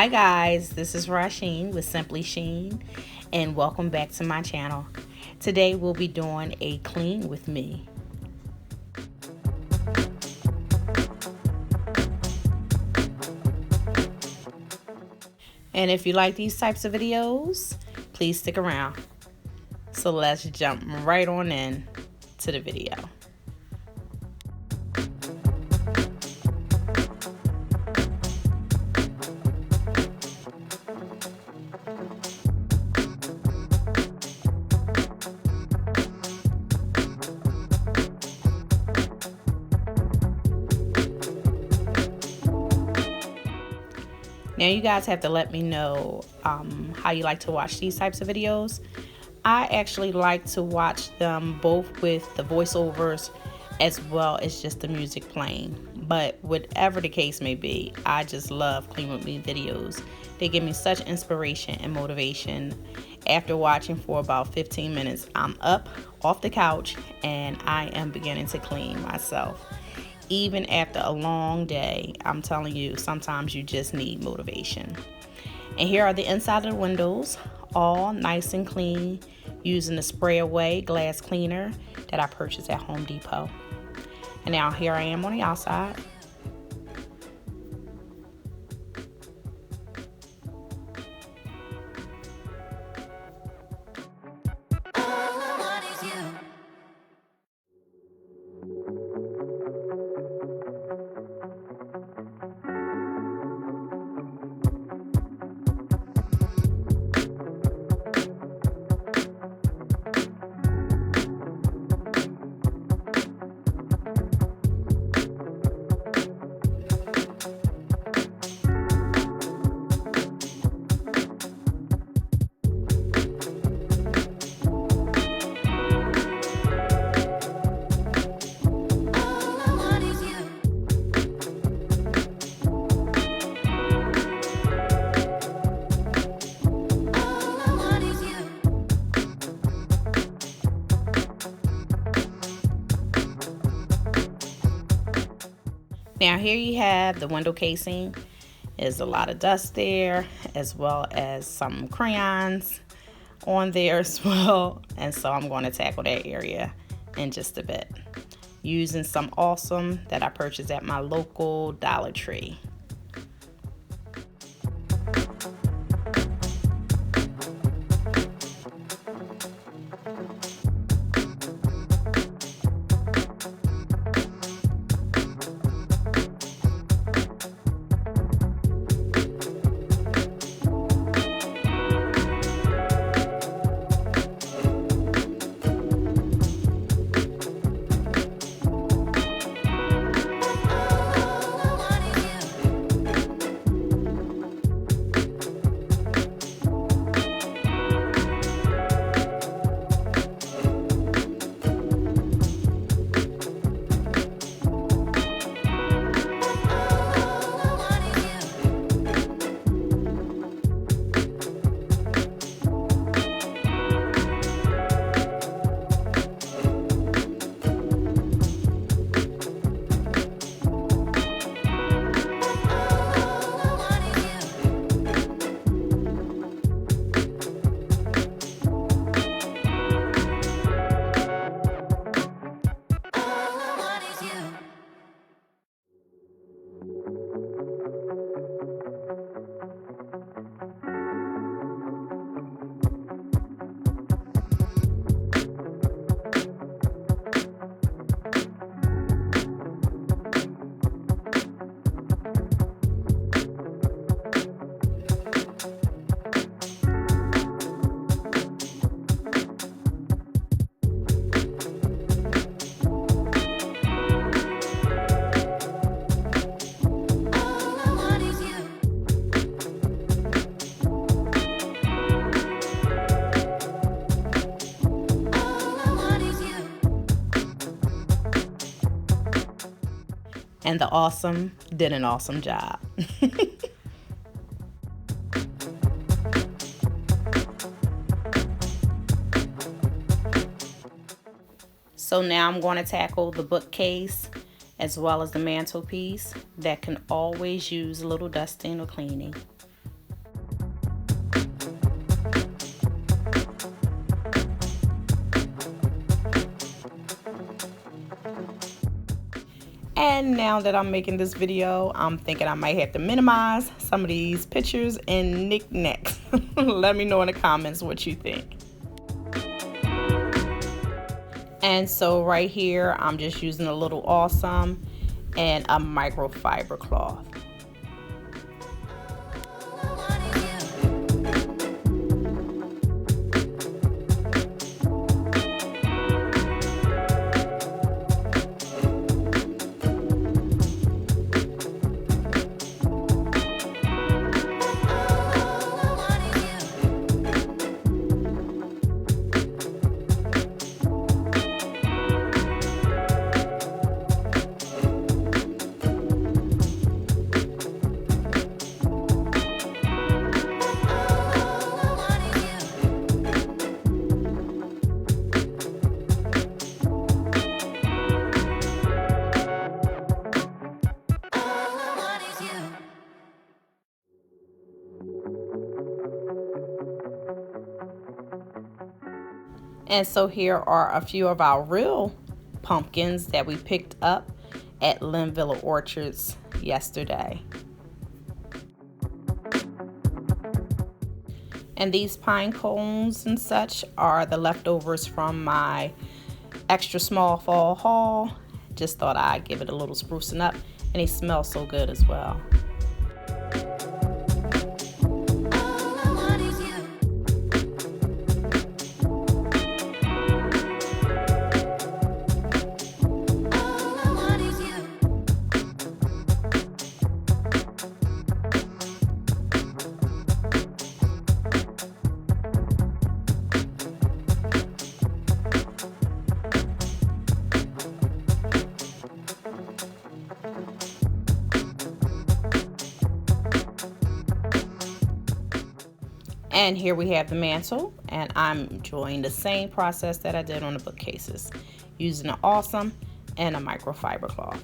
Hi guys, this is Rasheen with Simply Sheen, and welcome back to my channel. Today we'll be doing a clean with me. And if you like these types of videos, please stick around. So let's jump right on in to the video. Now you guys have to let me know how you like to watch these types of videos. I actually like to watch them both with the voiceovers as well as just the music playing. But whatever the case may be, I just love Clean With Me videos. They give me such inspiration and motivation. After watching for about 15 minutes, I'm up off the couch and I am beginning to clean myself. Even after a long day, I'm telling you, sometimes you just need motivation. And here are the inside of the windows, all nice and clean, using the Spray Away glass cleaner that I purchased at Home Depot. And now here I am on the outside. Now here you have the window casing. There's a lot of dust there, as well as some crayons on there as well. And so I'm going to tackle that area in just a bit, using some Awesome that I purchased at my local Dollar Tree. And the Awesome did an awesome job. So now I'm going to tackle the bookcase as well as the mantelpiece that can always use a little dusting or cleaning. And now that I'm making this video, I'm thinking I might have to minimize some of these pictures and knickknacks. Let me know in the comments what you think. And so right here, I'm just using a little Awesome and a microfiber cloth. And so here are a few of our real pumpkins that we picked up at Linvilla Orchards yesterday. And these pine cones and such are the leftovers from my extra small fall haul. Just thought I'd give it a little sprucing up, and they smell so good as well. And here we have the mantle, and I'm enjoying the same process that I did on the bookcases, using an Awesome and a microfiber cloth.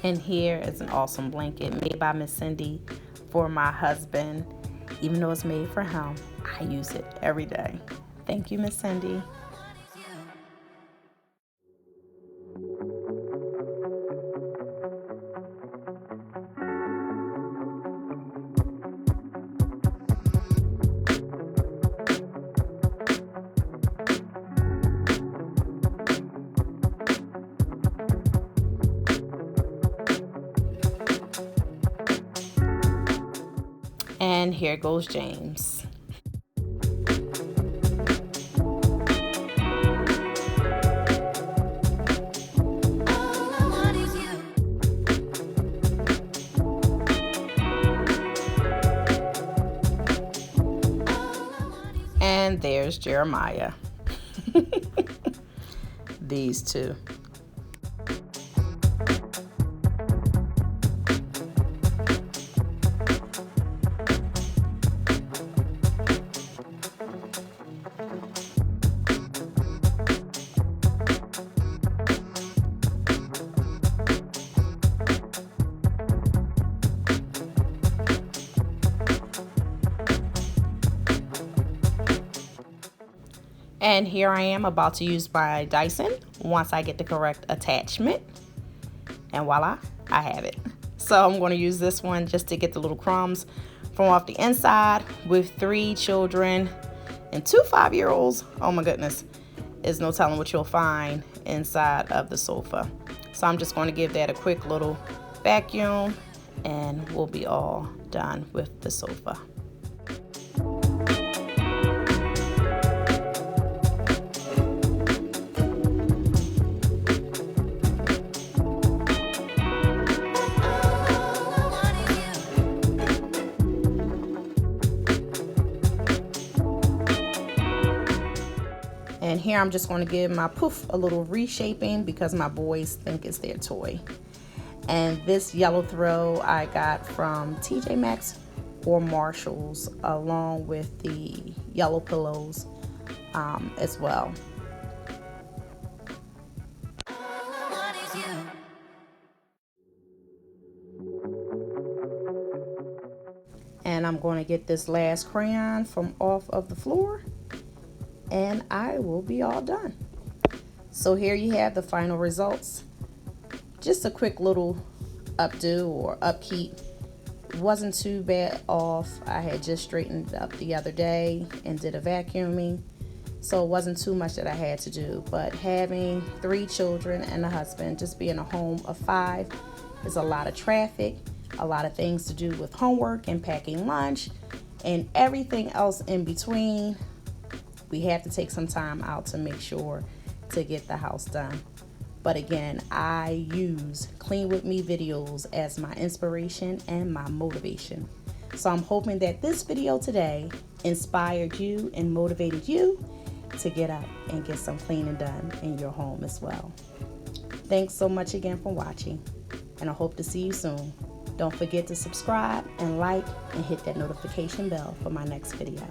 And here is an awesome blanket made by Miss Cindy for my husband. Even though it's made for him, I use it every day. Thank you, Miss Cindy. And here goes James. And there's Jeremiah. These two. And here I am about to use my Dyson once I get the correct attachment. And voila, I have it. So I'm going to use this one just to get the little crumbs from off the inside. With 3 children and 2 5-year-olds, oh my goodness, there's no telling what you'll find inside of the sofa. So I'm just going to give that a quick little vacuum and we'll be all done with the sofa. here I'm just going to give my poof a little reshaping because my boys think it's their toy. And this yellow throw I got from TJ Maxx or Marshalls, along with the yellow pillows as well. And I'm going to get this last crayon from off of the floor, and I will be all done. So here you have the final results. Just a quick little updo or upkeep. Wasn't too bad off. I had just straightened up the other day and did a vacuuming, so it wasn't too much that I had to do. But having 3 children and a husband, just being a home of 5, is a lot of traffic, a lot of things to do with homework and packing lunch and everything else in between. We have to take some time out to make sure to get the house done. But again, I use Clean With Me videos as my inspiration and my motivation. So I'm hoping that this video today inspired you and motivated you to get up and get some cleaning done in your home as well. Thanks so much again for watching, and I hope to see you soon. Don't forget to subscribe and like and hit that notification bell for my next video.